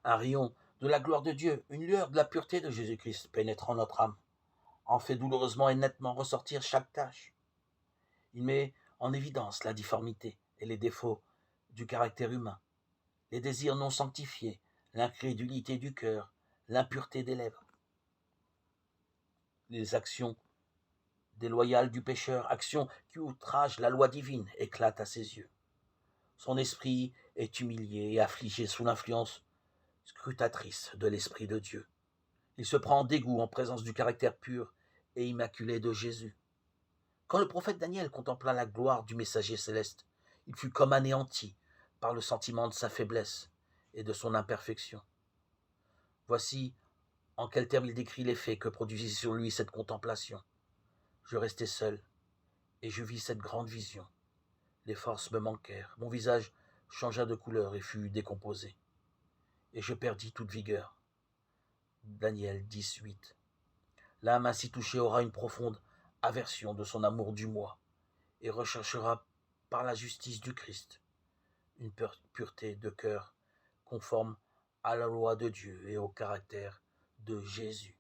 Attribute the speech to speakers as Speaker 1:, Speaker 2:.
Speaker 1: Un rayon de la gloire de Dieu, une lueur de la pureté de Jésus-Christ pénétrant notre âme, en fait douloureusement et nettement ressortir chaque tâche. Il met en évidence la difformité et les défauts du caractère humain, les désirs non sanctifiés, l'incrédulité du cœur, l'impureté des lèvres, les actions déloyales du pécheur, actions qui outragent la loi divine, éclatent à ses yeux. Son esprit est humilié et affligé sous l'influence scrutatrice de l'Esprit de Dieu. Il se prend en dégoût en présence du caractère pur et immaculé de Jésus. Quand le prophète Daniel contempla la gloire du messager céleste, il fut comme anéanti par le sentiment de sa faiblesse et de son imperfection. Voici en quels termes il décrit l'effet que produisit sur lui cette contemplation. Je restai seul, et je vis cette grande vision. Les forces me manquèrent, mon visage changea de couleur et fut décomposé. Et je perdis toute vigueur. Daniel 10:8. L'âme ainsi touchée aura une profonde aversion de son amour du moi, et recherchera par la justice du Christ une pureté de cœur conforme à la loi de Dieu et au caractère de Jésus.